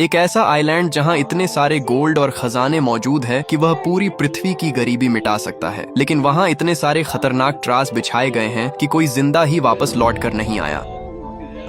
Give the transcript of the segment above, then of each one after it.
एक ऐसा आइलैंड जहां इतने सारे गोल्ड और खजाने मौजूद है कि वह पूरी पृथ्वी की गरीबी मिटा सकता है, लेकिन वहां इतने सारे खतरनाक ट्रास बिछाए गए हैं कि कोई जिंदा ही वापस लौट कर नहीं आया।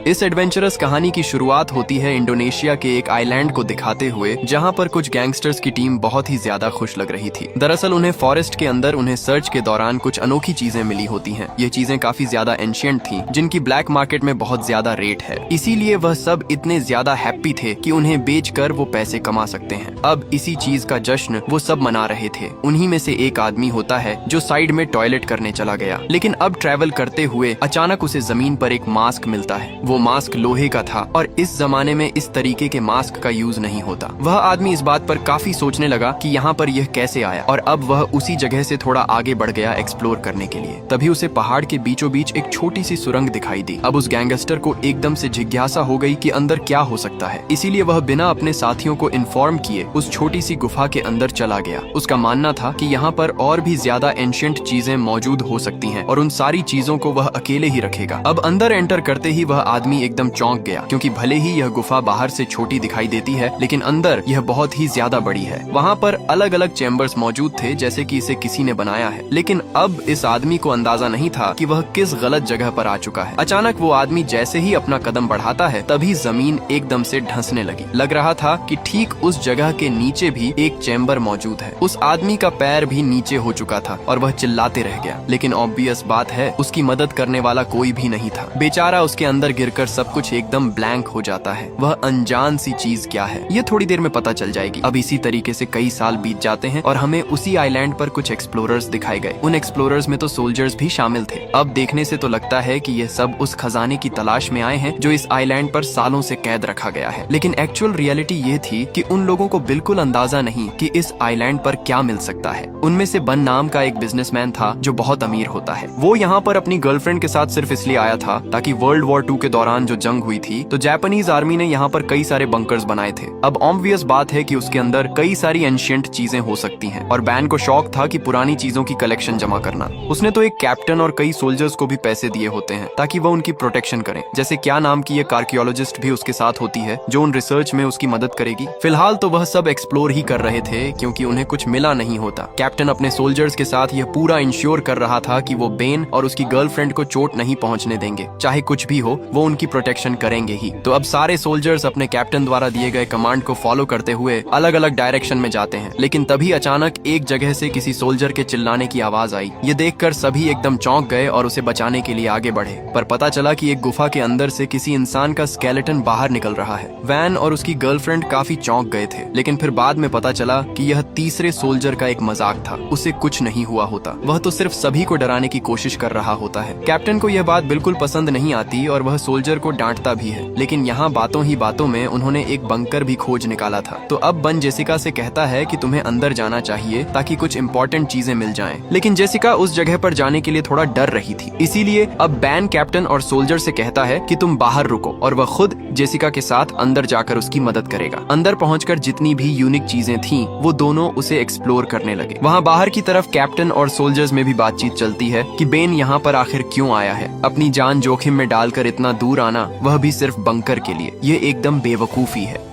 इस एडवेंचरस कहानी की शुरुआत होती है इंडोनेशिया के एक आइलैंड को दिखाते हुए, जहां पर कुछ गैंगस्टर्स की टीम बहुत ही ज्यादा खुश लग रही थी। दरअसल उन्हें फॉरेस्ट के अंदर उन्हें सर्च के दौरान कुछ अनोखी चीजें मिली होती हैं। ये चीजें काफी ज्यादा एंशिएंट थी, जिनकी ब्लैक मार्केट में बहुत ज्यादा रेट है। इसीलिए वह सब इतने ज्यादा हैप्पी थे कि उन्हें बेचकर वो पैसे कमा सकते हैं। अब इसी चीज का जश्न वो सब मना रहे थे। उन्हीं में से एक आदमी होता है जो साइड में टॉयलेट करने चला गया, लेकिन अब ट्रेवल करते हुए अचानक उसे जमीन पर एक मास्क मिलता है। वो मास्क लोहे का था और इस जमाने में इस तरीके के मास्क का यूज नहीं होता। वह आदमी इस बात पर काफी सोचने लगा कि यहाँ पर यह कैसे आया, और अब वह उसी जगह से थोड़ा आगे बढ़ गया एक्सप्लोर करने के लिए। तभी उसे पहाड़ के बीचों बीच एक छोटी सी सुरंग दिखाई दी। अब उस गैंगस्टर को एकदम से जिज्ञासा हो गई कि अंदर क्या हो सकता है। इसीलिए वह बिना अपने साथियों को इन्फॉर्म किए उस छोटी सी गुफा के अंदर चला गया। उसका मानना था कि यहाँ पर और भी ज्यादा एंशिएंट चीजें मौजूद हो सकती हैं और उन सारी चीजों को वह अकेले ही रखेगा। अब अंदर एंटर करते ही वह आदमी एकदम चौंक गया, क्योंकि भले ही यह गुफा बाहर से छोटी दिखाई देती है, लेकिन अंदर यह बहुत ही ज्यादा बड़ी है। वहाँ पर अलग अलग चैम्बर्स मौजूद थे, जैसे कि इसे किसी ने बनाया है। लेकिन अब इस आदमी को अंदाजा नहीं था कि वह किस गलत जगह पर आ चुका है। अचानक वो आदमी जैसे ही अपना कदम बढ़ाता है, तभी जमीन एकदम से धंसने लगी। लग रहा था कि ठीक उस जगह के नीचे भी एक चैम्बर मौजूद है। उस आदमी का पैर भी नीचे हो चुका था और वह चिल्लाते रह गया, लेकिन ऑब्वियस बात है उसकी मदद करने वाला कोई भी नहीं था। बेचारा उसके अंदर गिरकर सब कुछ एकदम ब्लैंक हो जाता है। वह अनजान सी चीज क्या है, ये थोड़ी देर में पता चल जाएगी। अब इसी तरीके से कई साल बीत जाते हैं और हमें उसी आइलैंड पर कुछ एक्सप्लोरर्स दिखाए गए। उन एक्सप्लोरर्स में तो सोल्जर्स भी शामिल थे। अब देखने से तो लगता है कि ये सब उस खजाने की तलाश में आए हैं जो इस आइलैंड पर सालों से कैद रखा गया है। लेकिन एक्चुअल रियलिटी ये थी कि उन लोगों को बिल्कुल अंदाजा नहीं कि इस आइलैंड पर क्या मिल सकता है। उनमें से बन नाम का एक बिजनेसमैन था जो बहुत अमीर होता है। वो यहाँ पर अपनी गर्लफ्रेंड के साथ सिर्फ इसलिए आया था ताकि वर्ल्ड वॉर 2 के दौरान जो जंग हुई थी, तो जापानीज आर्मी ने यहाँ पर कई सारे बंकर्स बनाए थे। अब ऑब्वियस बात है कि उसके अंदर कई सारी एंशिएंट चीजें हो सकती हैं, और बैन को शौक था कि पुरानी चीजों की कलेक्शन जमा करना। उसने तो एक कैप्टन और कई सोल्जर्स को भी पैसे दिए होते हैं ताकि वह उनकी प्रोटेक्शन करें। जैसे क्या नाम की एक आर्कियोलॉजिस्ट भी उसके साथ होती है जो उन रिसर्च में उसकी मदद करेगी। फिलहाल तो वह सब एक्सप्लोर ही कर रहे थे, क्योंकि उन्हें कुछ मिला नहीं होता। कैप्टन अपने सोल्जर्स के साथ यह पूरा इंश्योर कर रहा था कि वो बेन और उसकी गर्लफ्रेंड को चोट नहीं पहुंचने देंगे। चाहे कुछ भी हो, वो उनकी प्रोटेक्शन करेंगे ही। तो अब सारे सोल्जर्स अपने कैप्टन द्वारा दिए गए कमांड को फॉलो करते हुए अलग अलग डायरेक्शन में जाते हैं। लेकिन तभी अचानक एक जगह से किसी सोल्जर के चिल्लाने की आवाज आई। ये देखकर सभी एकदम चौंक गए और उसे बचाने के लिए आगे बढ़े, पर पता चला कि एक गुफा के अंदर से किसी इंसान का स्केलेटन बाहर निकल रहा है। वैन और उसकी गर्लफ्रेंड काफी चौंक गए थे, लेकिन फिर बाद में पता चला कि यह तीसरे सोल्जर का एक मजाक था। उसे कुछ नहीं हुआ होता, वह तो सिर्फ सभी को डराने की कोशिश कर रहा होता है। कैप्टन को यह बात बिल्कुल पसंद नहीं आती और वह सोल्जर को डांटता भी है, लेकिन यहाँ बातों ही बातों में उन्होंने एक बंकर भी खोज निकाला था। तो अब बन जेसिका से कहता है कि तुम्हें अंदर जाना चाहिए ताकि कुछ इंपॉर्टेंट चीजें मिल जाएं। लेकिन जेसिका उस जगह पर जाने के लिए थोड़ा डर रही थी। इसीलिए अब बैन कैप्टन और सोल्जर से कहता है कि तुम बाहर रुको, और वह खुद जेसिका के साथ अंदर जाकर उसकी मदद करेगा। अंदर पहुंचकर जितनी भी यूनिक चीजें थीं, वो दोनों उसे एक्सप्लोर करने लगे। वहाँ बाहर की तरफ कैप्टन और सोल्जर्स में भी बातचीत चलती है कि बेन यहाँ पर आखिर क्यों आया है, अपनी जान जोखिम में डालकर इतना दूर आना, वह भी सिर्फ बंकर के लिए। ये एकदम बेवकूफी है।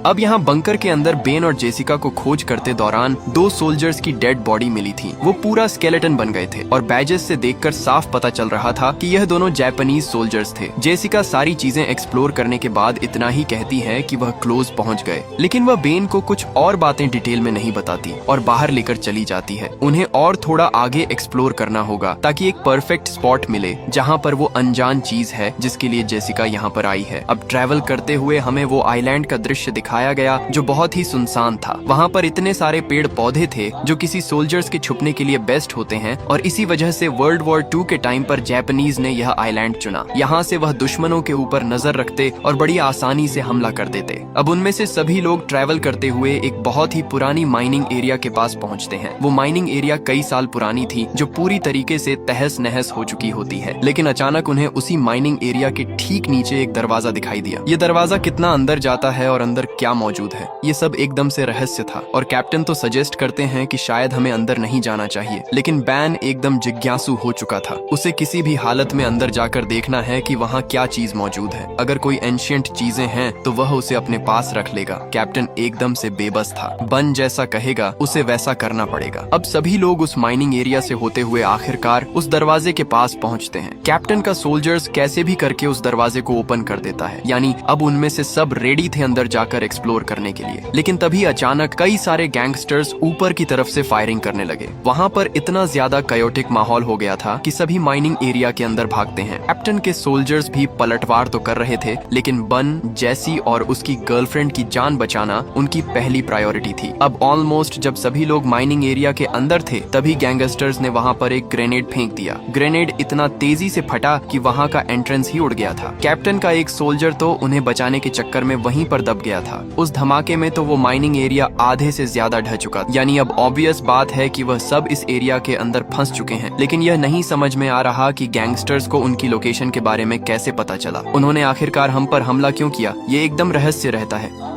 अब यहाँ बंकर के अंदर बेन और जेसिका को खोज करते दौरान 2 सोल्जर्स की डेड बॉडी मिली थी। वो पूरा स्केलेटन बन गए थे और बैजेस से देखकर साफ पता चल रहा था कि यह दोनों जापानीज सोल्जर्स थे। जेसिका सारी चीजें एक्सप्लोर करने के बाद इतना ही कहती है कि वह क्लोज पहुंच गए, लेकिन वह बेन को कुछ और बातें डिटेल में नहीं बताती और बाहर लेकर चली जाती है। उन्हें और थोड़ा आगे एक्सप्लोर करना होगा ताकि एक परफेक्ट स्पॉट मिले जहाँ पर वो अनजान चीज है जिसके लिए जेसिका यहाँ पर आई है। अब ट्रैवल करते हुए हमें वो आइलैंड का दृश्य दिखाया गया जो बहुत ही सुनसान था। वहाँ पर इतने सारे पेड़ पौधे थे जो किसी सोल्जर्स के छुपने के लिए बेस्ट होते हैं, और इसी वजह से वर्ल्ड वॉर 2 के टाइम पर जापानीज ने यह आइलैंड चुना। यहाँ से वह दुश्मनों के ऊपर नजर रखते और बड़ी आसानी से हमला कर देते। अब उनमें से सभी लोग ट्रैवल करते हुए एक बहुत ही पुरानी माइनिंग एरिया के पास पहुँचते हैं। वो माइनिंग एरिया कई साल पुरानी थी, जो पूरी तरीके से तहस नहस हो चुकी होती है। लेकिन अचानक उन्हें उसी माइनिंग एरिया के ठीक नीचे एक दरवाजा दिखाई दिया। ये दरवाजा कितना अंदर जाता है और अंदर क्या क्या मौजूद है। ये सब एकदम से रहस्य था और कैप्टन तो सजेस्ट करते हैं कि शायद हमें अंदर नहीं जाना चाहिए, लेकिन बैन एकदम जिज्ञासु हो चुका था। उसे किसी भी हालत में अंदर जाकर देखना है कि वहाँ क्या चीज मौजूद है। अगर कोई एंशियंट चीजें हैं तो वह उसे अपने पास रख लेगा। कैप्टन एकदम से बेबस था। बन जैसा कहेगा उसे वैसा करना पड़ेगा। अब सभी लोग उस माइनिंग एरिया से होते हुए आखिरकार उस दरवाजे के पास पहुंचते हैं। कैप्टन का सोल्जर्स कैसे भी करके उस दरवाजे को ओपन कर देता है, यानी अब उनमें से सब रेडी थे अंदर जाकर एक्सप्लोर करने के लिए। लेकिन तभी अचानक कई सारे गैंगस्टर्स ऊपर की तरफ से फायरिंग करने लगे। वहाँ पर इतना ज्यादा कायोटिक माहौल हो गया था कि सभी माइनिंग एरिया के अंदर भागते हैं। कैप्टन के सोल्जर्स भी पलटवार तो कर रहे थे, लेकिन बन, जैसी और उसकी गर्लफ्रेंड की जान बचाना उनकी पहली प्रायोरिटी थी। अब ऑलमोस्ट जब सभी लोग माइनिंग एरिया के अंदर थे तभी गैंगस्टर्स ने वहाँ पर एक ग्रेनेड फेंक दिया। ग्रेनेड इतना तेजी से फटा कि वहाँ का एंट्रेंस ही उड़ गया था। कैप्टन का एक सोल्जर तो उन्हें बचाने के चक्कर में वहीं पर दब गया था। उस धमाके में तो वो माइनिंग एरिया आधे से ज्यादा ढह चुका था, यानी अब ऑब्वियस बात है कि वह सब इस एरिया के अंदर फंस चुके हैं। लेकिन यह नहीं समझ में आ रहा कि गैंगस्टर्स को उनकी लोकेशन के बारे में कैसे पता चला, उन्होंने आखिरकार हम पर हमला क्यों किया, ये एकदम रहस्य रहता है।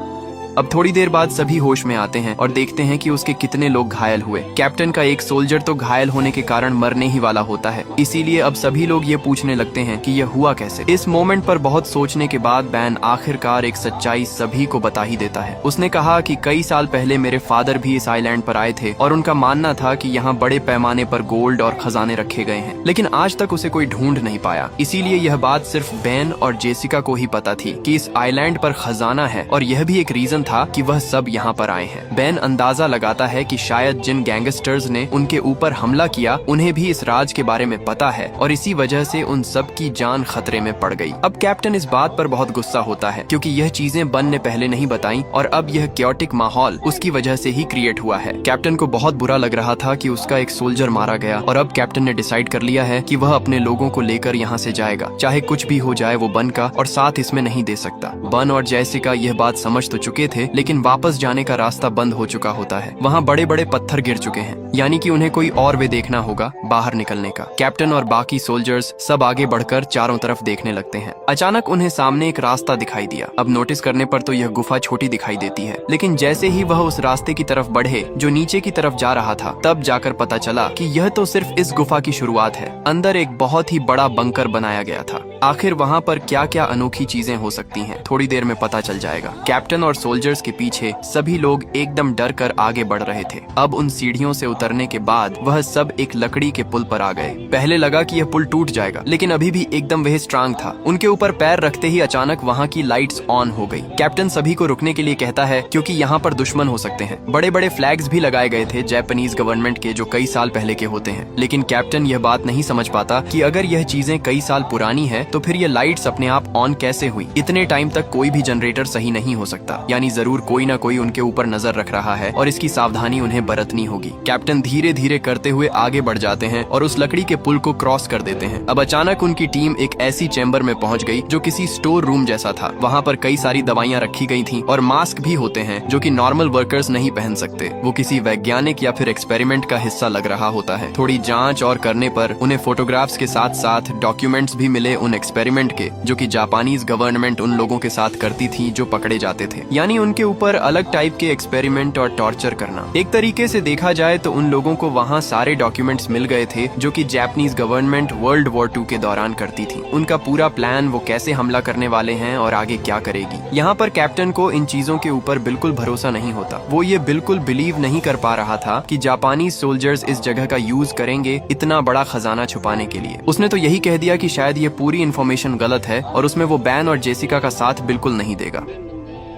अब थोड़ी देर बाद सभी होश में आते हैं और देखते हैं कि उसके कितने लोग घायल हुए। कैप्टन का एक सोल्जर तो घायल होने के कारण मरने ही वाला होता है। इसीलिए अब सभी लोग ये पूछने लगते हैं कि यह हुआ कैसे। इस मोमेंट पर बहुत सोचने के बाद बैन आखिरकार एक सच्चाई सभी को बता ही देता है। उसने कहा कि कई साल पहले मेरे फादर भी इस आइलैंड पर आए थे और उनका मानना था कि यहाँ बड़े पैमाने पर गोल्ड और खजाने रखे गए हैं, लेकिन आज तक उसे कोई ढूंढ नहीं पाया। इसीलिए यह बात सिर्फ बैन और जेसिका को ही पता थी कि इस आइलैंड पर खजाना है, और यह भी एक रीजन था कि वह सब यहाँ पर आए हैं। बैन अंदाजा लगाता है कि शायद जिन गैंगस्टर्स ने उनके ऊपर हमला किया उन्हें भी इस राज के बारे में पता है और इसी वजह से उन सब की जान खतरे में पड़ गई। अब कैप्टन इस बात पर बहुत गुस्सा होता है क्योंकि यह चीजें बन ने पहले नहीं बताई और अब यह क्योटिक माहौल उसकी वजह से ही क्रिएट हुआ है। कैप्टन को बहुत बुरा लग रहा था कि उसका एक सोल्जर मारा गया और अब कैप्टन ने डिसाइड कर लिया है कि वह अपने लोगों को लेकर यहाँ से जाएगा, चाहे कुछ भी हो जाए वो बन का और साथ इसमें नहीं दे सकता। बन और जैसिका यह बात समझ तो चुके थे, लेकिन वापस जाने का रास्ता बंद हो चुका होता है। वहाँ बड़े बड़े पत्थर गिर चुके हैं, यानी कि उन्हें कोई और वे देखना होगा बाहर निकलने का। कैप्टन और बाकी सोल्जर्स सब आगे बढ़कर चारों तरफ देखने लगते हैं। अचानक उन्हें सामने एक रास्ता दिखाई दिया। अब नोटिस करने पर तो यह गुफा छोटी दिखाई देती है, लेकिन जैसे ही वह उस रास्ते की तरफ बढ़े जो नीचे की तरफ जा रहा था, तब जाकर पता चला कि यह तो सिर्फ इस गुफा की शुरुआत है। अंदर एक बहुत ही बड़ा बंकर बनाया गया था। आखिर वहाँ पर क्या क्या अनोखी चीजें हो सकती हैं, थोड़ी देर में पता चल जाएगा। कैप्टन और सोल्जर्स के पीछे सभी लोग एकदम डर कर आगे बढ़ रहे थे। अब उन सीढ़ियों से उतरने के बाद वह सब एक लकड़ी के पुल पर आ गए। पहले लगा कि यह पुल टूट जाएगा, लेकिन अभी भी एकदम वह स्ट्रांग था। उनके ऊपर पैर रखते ही अचानक वहाँ की लाइट्स ऑन हो गई। कैप्टन सभी को रुकने के लिए कहता है क्योंकि यहाँ पर दुश्मन हो सकते हैं। बड़े बड़े फ्लैग्स भी लगाए गए थे जापानीज गवर्नमेंट के, जो कई साल पहले के होते हैं। लेकिन कैप्टन यह बात नहीं समझ पाता कि अगर यह चीजें कई साल पुरानी है तो फिर ये लाइट्स अपने आप ऑन कैसे हुई। इतने टाइम तक कोई भी जनरेटर सही नहीं हो सकता, यानी जरूर कोई ना कोई उनके ऊपर नजर रख रहा है और इसकी सावधानी उन्हें बरतनी होगी। कैप्टन धीरे धीरे करते हुए आगे बढ़ जाते हैं और उस लकड़ी के पुल को क्रॉस कर देते हैं। अब अचानक उनकी टीम एक ऐसी चैम्बर में पहुंच गई जो किसी स्टोर रूम जैसा था। वहाँ पर कई सारी दवाइयाँ रखी गई थी और मास्क भी होते हैं जो कि नॉर्मल वर्कर्स नहीं पहन सकते। वो किसी वैज्ञानिक या फिर एक्सपेरिमेंट का हिस्सा लग रहा होता है। थोड़ी जांच और करने पर उन्हें फोटोग्राफ्स के साथ साथ डॉक्यूमेंट्स भी मिले उन एक्सपेरिमेंट के, जो कि जापानीज गवर्नमेंट उन लोगों के साथ करती थी जो पकड़े जाते थे, यानी उनके ऊपर अलग टाइप के एक्सपेरिमेंट और टॉर्चर करना। एक तरीके से देखा जाए तो उन लोगों को वहाँ सारे डॉक्यूमेंट्स मिल गए थे जो कि जापानीज गवर्नमेंट वर्ल्ड वॉर 2 के दौरान करती थी। उनका पूरा प्लान, वो कैसे हमला करने वाले हैं और आगे क्या करेगी। यहाँ पर कैप्टन को इन चीजों के ऊपर बिल्कुल भरोसा नहीं होता। वो ये बिल्कुल बिलीव नहीं कर पा रहा था कि जापानी सोल्जर्स इस जगह का यूज करेंगे इतना बड़ा खजाना छुपाने के लिए। उसने तो यही कह दिया कि शायद ये पूरी इन्फॉर्मेशन गलत है और उसमें वो बैन और जेसिका का साथ बिल्कुल नहीं देगा।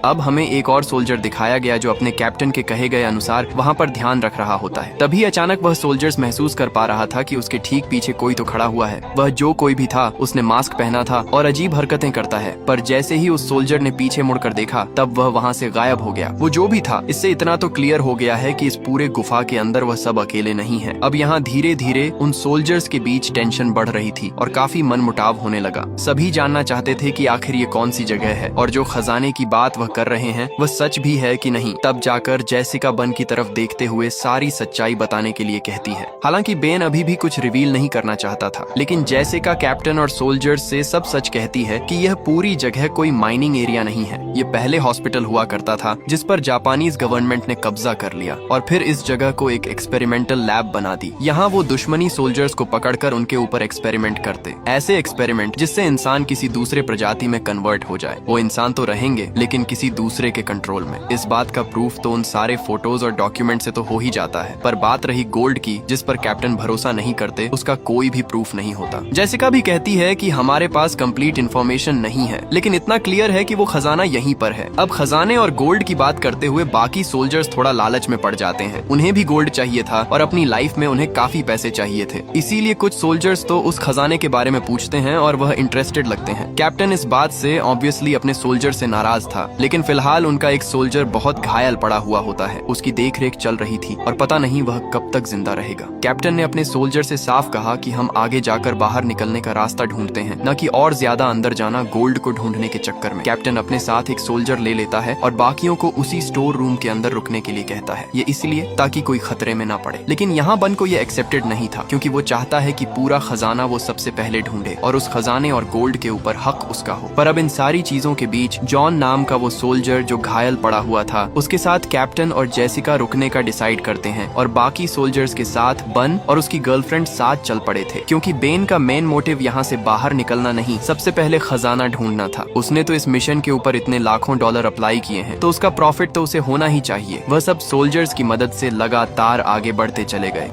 अब हमें एक और सोल्जर दिखाया गया जो अपने कैप्टन के कहे गए अनुसार वहाँ पर ध्यान रख रहा होता है। तभी अचानक वह सोल्जर्स महसूस कर पा रहा था कि उसके ठीक पीछे कोई तो खड़ा हुआ है। वह जो कोई भी था उसने मास्क पहना था और अजीब हरकतें करता है, पर जैसे ही उस सोल्जर ने पीछे मुड़कर देखा तब वह वहाँ से गायब हो गया। वो जो भी था, इससे इतना तो क्लियर हो गया है कि इस पूरे गुफा के अंदर वह सब अकेले नहीं है। अब यहाँ धीरे धीरे उन सोल्जर्स के बीच टेंशन बढ़ रही थी और काफी मनमुटाव होने लगा। सभी जानना चाहते थे कि आखिर ये कौन सी जगह है और जो खजाने की बात वह कर रहे हैं वह सच भी है कि नहीं। तब जाकर जेसिका बन की तरफ देखते हुए सारी सच्चाई बताने के लिए कहती है। हालांकि बेन अभी भी कुछ रिवील नहीं करना चाहता था, लेकिन जेसिका कैप्टन और सोल्जर्स से सब सच कहती है कि यह पूरी जगह कोई माइनिंग एरिया नहीं है। ये पहले हॉस्पिटल हुआ करता था जिस पर जापानीज गवर्नमेंट ने कब्जा कर लिया और फिर इस जगह को एक एक्सपेरिमेंटल लैब बना दी। यहाँ वो दुश्मनी सोल्जर्स को पकड़कर उनके ऊपर एक्सपेरिमेंट करते, ऐसे एक्सपेरिमेंट जिससे इंसान किसी दूसरे प्रजाति में कन्वर्ट हो जाए। वो इंसान तो रहेंगे लेकिन किसी दूसरे के कंट्रोल में। इस बात का प्रूफ तो उन सारे फोटोज और डॉक्यूमेंट से तो हो ही जाता है, पर बात रही गोल्ड की जिस पर कैप्टन भरोसा नहीं करते, उसका कोई भी प्रूफ नहीं होता। जेसिका भी कहती है कि हमारे पास कंप्लीट इन्फॉर्मेशन नहीं है, लेकिन इतना क्लियर है कि वो खजाना यहीं पर है। अब खजाने और गोल्ड की बात करते हुए बाकी सोल्जर्स थोड़ा लालच में पड़ जाते हैं। उन्हें भी गोल्ड चाहिए था और अपनी लाइफ में उन्हें काफी पैसे चाहिए थे, इसीलिए कुछ सोल्जर्स तो उस खजाने के बारे में पूछते हैं और वह इंटरेस्टेड लगते हैं। कैप्टन इस बात से ऑब्वियसली अपने सोल्जर से नाराज था, लेकिन फिलहाल उनका एक सोल्जर बहुत घायल पड़ा हुआ होता है। उसकी देखरेख चल रही थी और पता नहीं वह कब तक जिंदा रहेगा। कैप्टन ने अपने सोल्जर से साफ कहा कि हम आगे जाकर बाहर निकलने का रास्ता ढूंढते हैं, न कि और ज्यादा अंदर जाना गोल्ड को ढूंढने के चक्कर में। कैप्टन अपने साथ एक सोल्जर ले लेता है और बाकियों को उसी स्टोर रूम के अंदर रुकने के लिए कहता है। ये इसलिए ताकि कोई खतरे में ना पड़े। लेकिन यहाँ बन को ये एक्सेप्टेड नहीं था, क्योंकि वो चाहता है कि पूरा खजाना वो सबसे पहले ढूंढे और उस खजाने और गोल्ड के ऊपर हक उसका हो। पर अब इन सारी चीजों के बीच जॉन नाम का वो सोल्जर जो घायल पड़ा हुआ था, उसके साथ कैप्टन और जेसिका रुकने का डिसाइड करते हैं और बाकी सोल्जर्स के साथ बन और उसकी गर्लफ्रेंड साथ चल पड़े थे, क्योंकि बेन का मेन मोटिव यहाँ से बाहर निकलना नहीं, सबसे पहले खजाना ढूंढना था। उसने तो इस मिशन के ऊपर इतने लाखों डॉलर अप्लाई किए हैं, तो उसका प्रॉफिट तो उसे होना ही चाहिए। वह सब सोल्जर्स की मदद से लगातार आगे बढ़ते चले गए।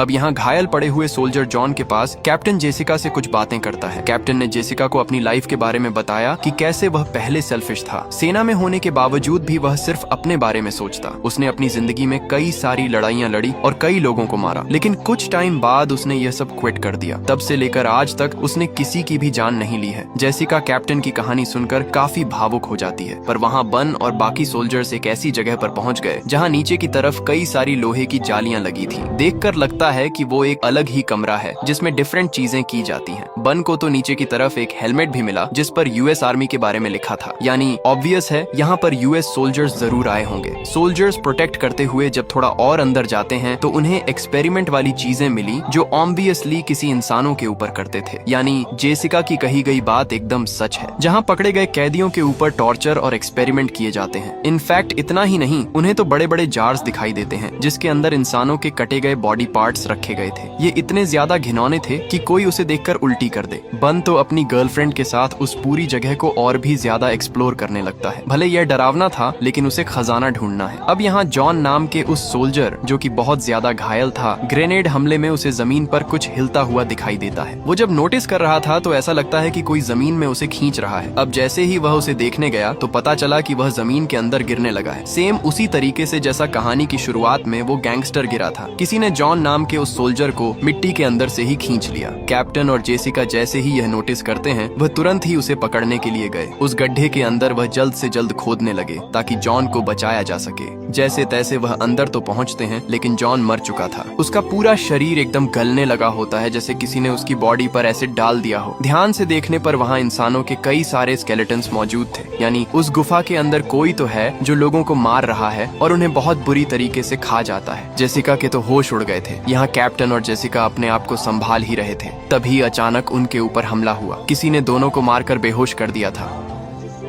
अब यहाँ घायल पड़े हुए सोल्जर जॉन के पास कैप्टन जेसिका से कुछ बातें करता है। कैप्टन ने जेसिका को अपनी लाइफ के बारे में बताया कि कैसे वह पहले सेल्फिश था। सेना में होने के बावजूद भी वह सिर्फ अपने बारे में सोचता। उसने अपनी जिंदगी में कई सारी लड़ाइयाँ लड़ी और कई लोगों को मारा, लेकिन कुछ टाइम बाद उसने यह सब क्विट कर दिया। तब से लेकर आज तक उसने किसी की भी जान नहीं ली है। जेसिका कैप्टन की कहानी सुनकर काफी भावुक हो जाती है, पर वहाँ बन और बाकी सोल्जर्स एक ऐसी जगह पर पहुँच गए जहाँ नीचे की तरफ कई सारी लोहे की जालियां लगी थी। देखकर लगता है कि वो एक अलग ही कमरा है जिसमें डिफरेंट चीजें की जाती हैं। बन को तो नीचे की तरफ एक हेलमेट भी मिला जिस पर यूएस आर्मी के बारे में लिखा था, यानी ऑब्वियस है यहाँ पर यूएस सोल्जर्स जरूर आए होंगे। सोल्जर्स प्रोटेक्ट करते हुए जब थोड़ा और अंदर जाते हैं तो उन्हें एक्सपेरिमेंट वाली चीजें मिली जो ऑब्वियसली किसी इंसानों के ऊपर करते थे, यानी जेसिका की कही गई बात एकदम सच है। जहाँ पकड़े गए कैदियों के ऊपर टॉर्चर और एक्सपेरिमेंट किए जाते हैं। इनफैक्ट इतना ही नहीं, उन्हें तो बड़े बड़े जार्स दिखाई देते हैं जिसके अंदर इंसानों के कटे गए बॉडी पार्ट्स रखे गए थे। ये इतने ज्यादा घिनौने थे कि कोई उसे देखकर उल्टी कर दे। बन तो अपनी गर्लफ्रेंड के साथ उस पूरी जगह को और भी ज्यादा एक्सप्लोर करने लगता है। भले यह डरावना था, लेकिन उसे खजाना ढूंढना है। अब यहाँ जॉन नाम के उस सोल्जर जो कि बहुत ज्यादा घायल था, ग्रेनेड हमले में उसे जमीन पर कुछ हिलता हुआ दिखाई देता है। वो जब नोटिस कर रहा था तो ऐसा लगता है कि कोई जमीन में उसे खींच रहा है। अब जैसे ही वह उसे देखने गया तो पता चला कि वह जमीन के अंदर गिरने लगा है, सेम उसी तरीके से जैसा कहानी की शुरुआत में वो गैंगस्टर गिरा था। किसी ने जॉन नाम के उस सोल्जर को मिट्टी के अंदर से ही खींच लिया। कैप्टन और जेसिका जैसे ही यह नोटिस करते हैं, वह तुरंत ही उसे पकड़ने के लिए गए। उस गड्ढे के अंदर वह जल्द से जल्द खोदने लगे ताकि जॉन को बचाया जा सके। जैसे तैसे वह अंदर तो पहुंचते हैं, लेकिन जॉन मर चुका था। उसका पूरा शरीर एकदम गलने लगा होता है, जैसे किसी ने उसकी बॉडी पर एसिड डाल दिया हो। ध्यान से देखने पर वहाँ इंसानों के कई सारे स्केलेटन्स मौजूद थे, यानी उस गुफा के अंदर कोई तो है जो लोगों को मार रहा है और उन्हें बहुत बुरी तरीके से खा जाता है। जेसिका के तो होश उड़ गए थे। यहाँ कैप्टन और जेसिका अपने आप को संभाल ही रहे थे, तभी अचानक उनके ऊपर हमला हुआ। किसी ने दोनों को मारकर बेहोश कर दिया था।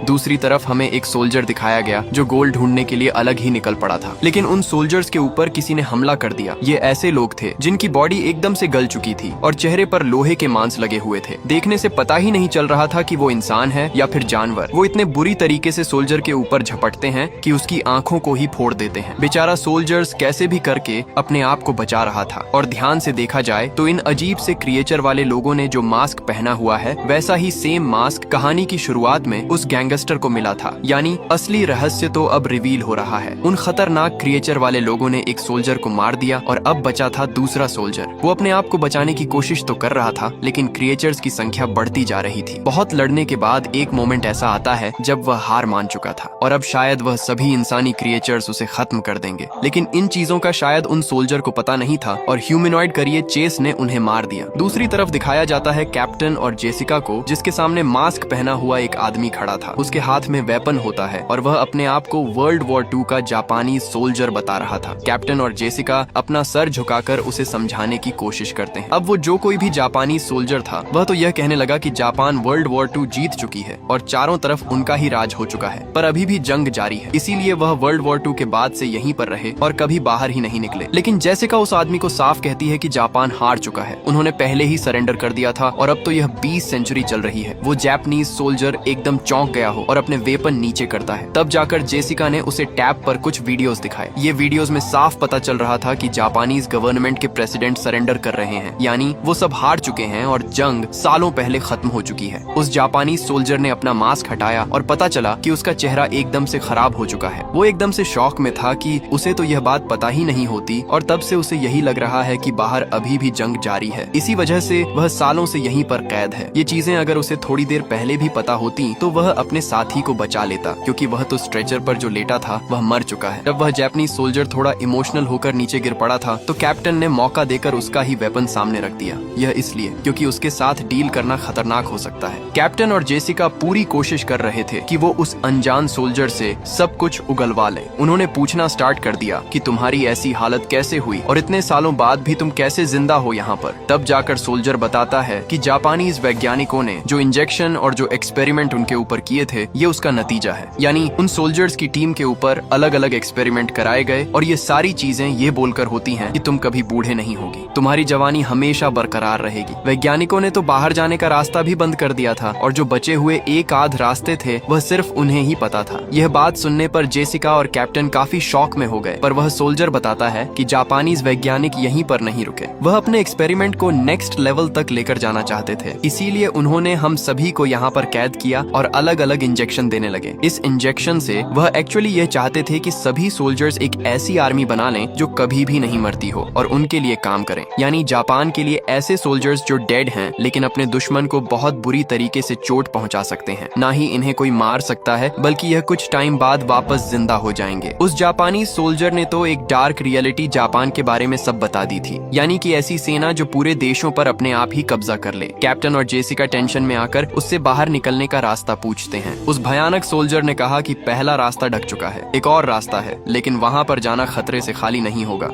दूसरी तरफ हमें एक सोल्जर दिखाया गया जो गोल्ड ढूंढने के लिए अलग ही निकल पड़ा था, लेकिन उन सोल्जर्स के ऊपर किसी ने हमला कर दिया। ये ऐसे लोग थे जिनकी बॉडी एकदम से गल चुकी थी और चेहरे पर लोहे के मांस लगे हुए थे। देखने से पता ही नहीं चल रहा था कि वो इंसान है या फिर जानवर। वो इतने बुरी तरीके से सोल्जर के ऊपर झपटते हैं कि उसकी आंखों को ही फोड़ देते हैं। बेचारा सोल्जर्स कैसे भी करके अपने आप को बचा रहा था। और ध्यान से देखा जाए तो इन अजीब से क्रिएचर वाले लोगों ने जो मास्क पहना हुआ है, वैसा ही सेम मास्क कहानी की शुरुआत में उस गैंगस्टर को मिला था। यानी असली रहस्य तो अब रिवील हो रहा है। उन खतरनाक क्रिएचर वाले लोगों ने एक सोल्जर को मार दिया और अब बचा था दूसरा सोल्जर। वो अपने आप को बचाने की कोशिश तो कर रहा था, लेकिन क्रिएचर्स की संख्या बढ़ती जा रही थी। बहुत लड़ने के बाद एक मोमेंट ऐसा आता है जब वह हार मान चुका था और अब शायद वह सभी इंसानी क्रिएचर्स उसे खत्म कर देंगे। लेकिन इन चीजों का शायद उन सोल्जर को पता नहीं था और ह्यूमनॉइड करिए चेस ने उन्हें मार दिया। दूसरी तरफ दिखाया जाता है कैप्टन और जेसिका को, जिसके सामने मास्क पहना हुआ एक आदमी खड़ा था। उसके हाथ में वेपन होता है और वह अपने आप को वर्ल्ड वॉर 2 का जापानी सोल्जर बता रहा था। कैप्टन और जेसिका अपना सर झुकाकर उसे समझाने की कोशिश करते हैं। अब वो जो कोई भी जापानी सोल्जर था वह तो यह कहने लगा कि जापान वर्ल्ड वॉर 2 जीत चुकी है और चारों तरफ उनका ही राज हो चुका है, पर अभी भी जंग जारी है, इसीलिए वह वर्ल्ड वॉर 2 के बाद से यहीं पर रहे और कभी बाहर ही नहीं निकले। लेकिन जेसिका उस आदमी को साफ कहती है कि जापान हार चुका है, उन्होंने पहले ही सरेंडर कर दिया था और अब तो यह 20 सेंचुरी चल रही है। वो जापानीज सोल्जर एकदम चौंक गया हो और अपने वेपन नीचे करता है। तब जाकर जेसिका ने उसे टैब पर कुछ वीडियोस दिखाए। ये वीडियोस में साफ पता चल रहा था कि जापानीज गवर्नमेंट के प्रेसिडेंट सरेंडर कर रहे हैं, यानी वो सब हार चुके हैं और जंग सालों पहले खत्म हो चुकी है। उस जापानी सोल्जर ने अपना मास्क हटाया और पता चला कि उसका चेहरा एकदम से खराब हो चुका है। वो एकदम से शॉक में था कि उसे तो यह बात पता ही नहीं होती और तब से उसे यही लग रहा है कि बाहर अभी भी जंग जारी है। इसी वजह से वह सालों से यहीं पर कैद है। ये चीजें अगर उसे थोड़ी देर पहले भी पता होती तो वह अपने साथी को बचा लेता, क्योंकि वह तो स्ट्रेचर पर जो लेटा था वह मर चुका है। जब वह जापानी सोल्जर थोड़ा इमोशनल होकर नीचे गिर पड़ा था तो कैप्टन ने मौका देकर उसका ही वेपन सामने रख दिया। यह इसलिए क्योंकि उसके साथ डील करना खतरनाक हो सकता है। कैप्टन और जेसिका पूरी कोशिश कर रहे थे कि वो उस अनजान सोल्जर से सब कुछ उगलवा ले। उन्होंने पूछना स्टार्ट कर दिया कि तुम्हारी ऐसी हालत कैसे हुई और इतने सालों बाद भी तुम कैसे जिंदा हो यहाँ पर। तब जाकर सोल्जर बताता है कि जापानीज वैज्ञानिकों ने जो इंजेक्शन और जो एक्सपेरिमेंट उनके ऊपर किए थे ये उसका नतीजा है, यानी उन सोल्जर्स की टीम के ऊपर अलग अलग एक्सपेरिमेंट कराए गए और ये सारी चीजें ये बोलकर होती हैं कि तुम कभी बूढ़े नहीं होगी, तुम्हारी जवानी हमेशा बरकरार रहेगी। वैज्ञानिकों ने तो बाहर जाने का रास्ता भी बंद कर दिया था और जो बचे हुए एक आध रास्ते थे वह सिर्फ उन्हें ही पता था। यह बात सुनने पर जेसिका और कैप्टन काफी शॉक में हो गए, पर वह सोल्जर बताता है कि जापानीज वैज्ञानिक यहीं पर नहीं रुके। वह अपने एक्सपेरिमेंट को नेक्स्ट लेवल तक लेकर जाना चाहते थे, इसीलिए उन्होंने हम सभी को यहाँ पर कैद किया और अलग अलग इंजेक्शन देने लगे। इस इंजेक्शन से वह एक्चुअली यह चाहते थे कि सभी सोल्जर्स एक ऐसी आर्मी बना लें जो कभी भी नहीं मरती हो और उनके लिए काम करें, यानी जापान के लिए ऐसे सोल्जर्स जो डेड हैं लेकिन अपने दुश्मन को बहुत बुरी तरीके से चोट पहुंचा सकते हैं। ना ही इन्हें कोई मार सकता है बल्कि यह कुछ टाइम बाद वापस जिंदा हो जाएंगे। उस जापानी सोल्जर ने तो एक डार्क रियलिटी जापान के बारे में सब बता दी थी, यानी कि ऐसी सेना जो पूरे देशों पर अपने आप ही कब्जा कर ले। कैप्टन और जेसिका टेंशन में आकर उससे बाहर निकलने का रास्ता पूछते हैं। उस भयानक सोल्जर ने कहा कि पहला रास्ता ढक चुका है, एक और रास्ता है, लेकिन वहां पर जाना खतरे से खाली नहीं होगा।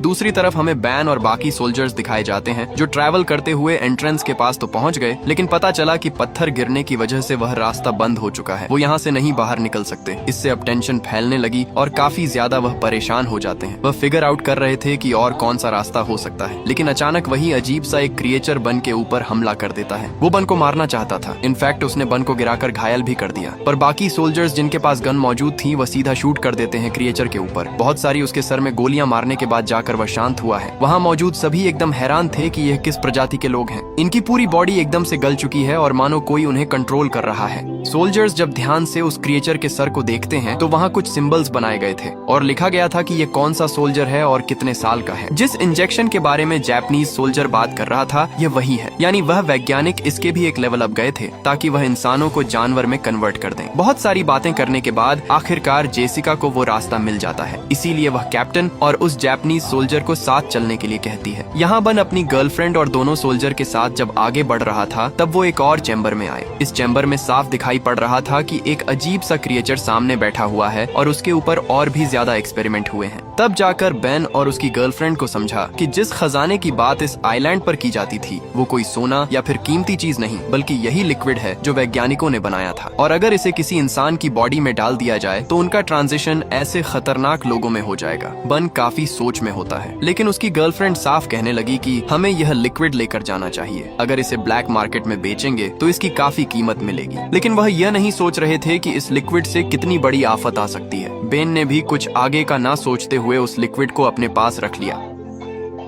दूसरी तरफ हमें बैन और बाकी सोल्जर्स दिखाए जाते हैं जो ट्रैवल करते हुए एंट्रेंस के पास तो पहुंच गए, लेकिन पता चला कि पत्थर गिरने की वजह से वह रास्ता बंद हो चुका है। वो यहाँ से नहीं बाहर निकल सकते। इससे अब टेंशन फैलने लगी और काफी ज्यादा वह परेशान हो जाते हैं। वह फिगर आउट कर रहे थे कि और कौन सा रास्ता हो सकता है, लेकिन अचानक वही अजीब सा एक क्रिएचर बन के ऊपर हमला कर देता है। वो बन को मारना चाहता था, इनफैक्ट उसने बन को गिराकर घायल भी कर दिया, पर बाकी सोल्जर्स जिनके पास गन मौजूद थी वह सीधा शूट कर देते हैं क्रिएचर के ऊपर। बहुत सारी उसके सर में गोलियां मारने के बाद जाकर वह शांत हुआ है। वहाँ मौजूद सभी एकदम हैरान थे कि यह किस प्रजाति के लोग हैं। इनकी पूरी बॉडी एकदम से गल चुकी है और मानो कोई उन्हें कंट्रोल कर रहा है। सोल्जर्स जब ध्यान से उस क्रिएचर के सर को देखते हैं तो वहाँ कुछ सिंबल्स बनाए गए थे और लिखा गया था कि ये कौन सा सोल्जर है और कितने साल का है। जिस इंजेक्शन के बारे में जापानीज सोल्जर बात कर रहा था यह वही है, यानी वह वैज्ञानिक इसके भी एक लेवल अप गए थे ताकि वह इंसानों को जानवर में कन्वर्ट कर दें। बहुत सारी बातें करने के बाद आखिरकार जेसिका को वो रास्ता मिल जाता है, इसीलिए वह कैप्टन और उस जापानीज सोल्जर को साथ चलने के लिए कहती है। यहाँ बन अपनी गर्लफ्रेंड और दोनों सोल्जर के साथ जब आगे बढ़ रहा था तब वो एक और चैम्बर में आए। इस चैम्बर में साफ दिखाई पड़ रहा था कि एक अजीब सा क्रिएचर सामने बैठा हुआ है और उसके ऊपर और भी ज्यादा एक्सपेरिमेंट हुए हैं। तब जाकर बेन और उसकी गर्लफ्रेंड को समझा कि जिस खजाने की बात इस आइलैंड पर की जाती थी वो कोई सोना या फिर कीमती चीज नहीं बल्कि यही लिक्विड है जो वैज्ञानिकों ने बनाया था, और अगर इसे किसी इंसान की बॉडी में डाल दिया जाए तो उनका ट्रांजिशन ऐसे खतरनाक लोगों में हो जाएगा। बन काफी सोच में होता है, लेकिन उसकी गर्लफ्रेंड साफ कहने लगी कि हमें यह लिक्विड लेकर जाना चाहिए, अगर इसे ब्लैक मार्केट में बेचेंगे तो इसकी काफी कीमत मिलेगी। लेकिन वह यह नहीं सोच रहे थे कि इस लिक्विड से कितनी बड़ी आफत आ सकती है। बेन ने भी कुछ आगे का ना सोचते हुए उस लिक्विड को अपने पास रख लिया।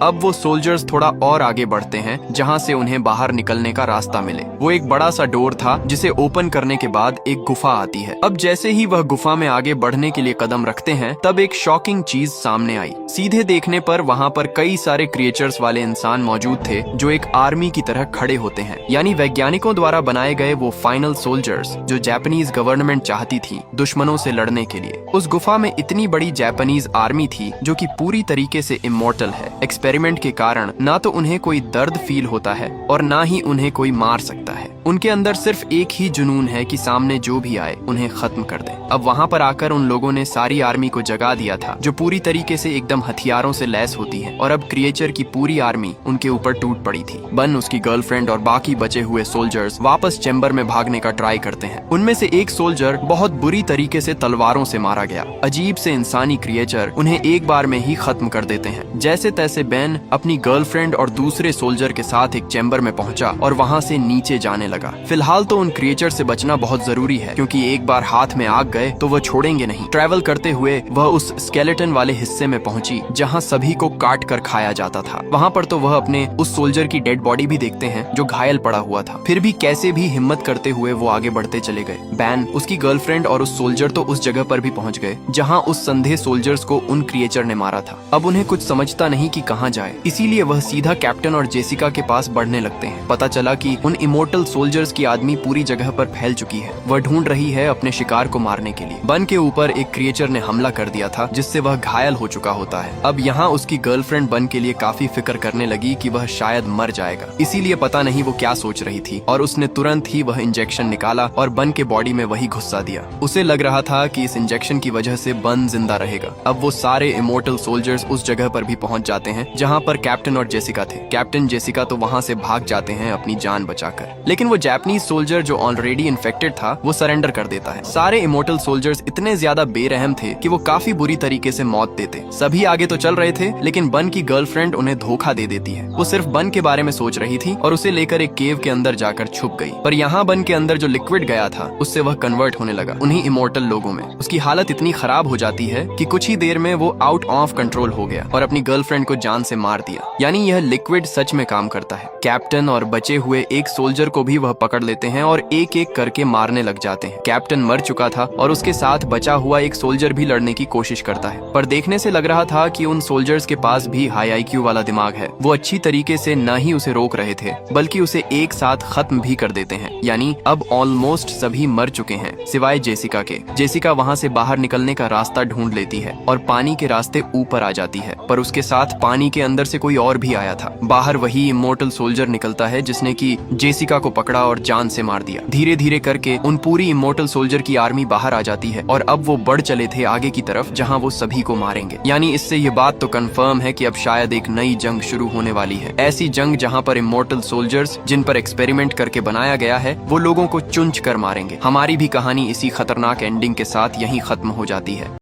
अब वो सोल्जर्स थोड़ा और आगे बढ़ते हैं जहां से उन्हें बाहर निकलने का रास्ता मिले। वो एक बड़ा सा डोर था जिसे ओपन करने के बाद एक गुफा आती है। अब जैसे ही वह गुफा में आगे बढ़ने के लिए कदम रखते हैं तब एक शॉकिंग चीज सामने आई। सीधे देखने पर वहां पर कई सारे क्रिएचर्स वाले इंसान मौजूद थे जो एक आर्मी की तरह खड़े होते हैं, यानी वैज्ञानिकों द्वारा बनाए गए वो फाइनल सोल्जर्स जो जापानीज गवर्नमेंट चाहती थी दुश्मनों से लड़ने के लिए। उस गुफा में इतनी बड़ी जापानीज आर्मी थी जो कि पूरी तरीके से इमॉर्टल है। एक्सपेरिमेंट के कारण ना तो उन्हें कोई दर्द फील होता है और ना ही उन्हें कोई मार सकता है। उनके अंदर सिर्फ एक ही जुनून है कि सामने जो भी आए उन्हें खत्म कर दें। अब वहाँ पर आकर उन लोगों ने सारी आर्मी को जगा दिया था, जो पूरी तरीके से एकदम हथियारों से लैस होती है, और अब क्रिएचर की पूरी आर्मी उनके ऊपर टूट पड़ी थी। बन, उसकी गर्लफ्रेंड और बाकी बचे हुए सोल्जर्स वापस चैम्बर में भागने का ट्राई करते हैं। उनमें से एक सोल्जर बहुत बुरी तरीके से तलवारों से मारा गया। अजीब से इंसानी क्रिएचर उन्हें एक बार में ही खत्म कर देते हैं। जैसे तैसे बेन अपनी गर्लफ्रेंड और दूसरे सोल्जर के साथ एक चैम्बर में पहुंचा और वहां से नीचे जाने लगा। फिलहाल तो उन क्रिएचर से बचना बहुत जरूरी है, क्योंकि एक बार हाथ में आग गए तो वह छोड़ेंगे नहीं। ट्रैवल करते हुए वह उस स्केलेटन वाले हिस्से में पहुंची जहां सभी को काट कर खाया जाता था। वहां पर तो वह अपने उस सोल्जर की डेड बॉडी भी देखते हैं जो घायल पड़ा हुआ था। फिर भी कैसे भी हिम्मत करते हुए वो आगे बढ़ते चले गए। बैन, उसकी गर्लफ्रेंड और उस सोल्जर तो उस जगह पर भी पहुंच गए जहां उस संदेह सोल्जर्स को उन क्रिएचर ने मारा था। अब उन्हें कुछ समझता नहीं कि कहां जाए, इसीलिए वह सीधा कैप्टन और जेसिका के पास बढ़ने लगते हैं। पता चला कि उन इमोर्टल सोल्जर्स की आदमी पूरी जगह पर फैल चुकी है। वह ढूंढ रही है अपने शिकार को मारने के लिए। बन के ऊपर एक क्रिएचर ने हमला कर दिया था, जिससे वह घायल हो चुका होता है। अब यहाँ उसकी गर्लफ्रेंड बन के लिए काफी फिक्र करने लगी कि वह शायद मर जाएगा, इसीलिए पता नहीं वो क्या सोच रही थी, और उसने तुरंत ही वह इंजेक्शन निकाला और बन के बॉडी में वही घुसा दिया। उसे लग रहा था कि इस इंजेक्शन की वजह से बन जिंदा रहेगा। अब वो सारे इमोर्टल सोल्जर्स उस जगह पर भी पहुंच जाते हैं जहां पर कैप्टन और जेसिका थे। कैप्टन जेसिका तो वहां से भाग जाते हैं अपनी जान बचाकर, लेकिन वो जापानीज सोल्जर जो ऑलरेडी इन्फेक्टेड था वो सरेंडर कर देता है। सारे इमोर्टल सोल्जर्स इतने ज्यादा बेरहम थे कि वो काफी बुरी तरीके से मौत देते। सभी आगे तो चल रहे थे, लेकिन बन की गर्लफ्रेंड उन्हें धोखा दे देती है। वो सिर्फ बन के बारे में सोच रही थी और उसे लेकर एक केव के अंदर जाकर छुप गई। पर यहाँ बन के अंदर जो लिक्विड गया था उससे वह कन्वर्ट होने लगा उन्हीं इमोर्टल लोगों में। उसकी हालत इतनी खराब हो जाती है कि कुछ ही देर में वो आउट ऑफ कंट्रोल हो गया और अपनी गर्लफ्रेंड को जान से मार दिया। यानी यह लिक्विड सच में काम करता है। कैप्टन और बचे हुए एक सोल्जर को भी वह पकड़ लेते हैं और एक एक करके मारने लग जाते हैं। कैप्टन मर चुका था और उसके साथ बचा हुआ एक सोल्जर भी लड़ने की कोशिश करता है, पर देखने से लग रहा था कि उन सोल्जर्स के पास भी हाई IQ वाला दिमाग है। वो अच्छी तरीके से न ही उसे रोक रहे थे, बल्कि उसे एक साथ खत्म भी कर देते हैं। यानी अब ऑलमोस्ट सभी मर चुके हैं सिवाय जेसिका के। जेसिका वहाँ से बाहर निकलने का रास्ता ढूंढ लेती है और पानी के रास्ते ऊपर आ जाती है, पर उसके साथ पानी के अंदर से कोई और भी आया था। बाहर वही इमोर्टल सोल्जर निकलता है जिसने की जेसिका को पकड़ा और जान से मार दिया। धीरे धीरे करके उन पूरी इमोर्टल सोल्जर की आर्मी बाहर आ जाती है और अब वो बढ़ चले थे आगे की तरफ जहां वो सभी को मारेंगे। यानी इससे ये बात तो कंफर्म है कि अब शायद एक नई जंग शुरू होने वाली है। ऐसी जंग जहां पर इमोर्टल सोल्जर्स जिन पर एक्सपेरिमेंट करके बनाया गया है वो लोगों को चुंच कर मारेंगे। हमारी भी कहानी इसी खतरनाक एंडिंग के साथ यहीं खत्म हो जाती है।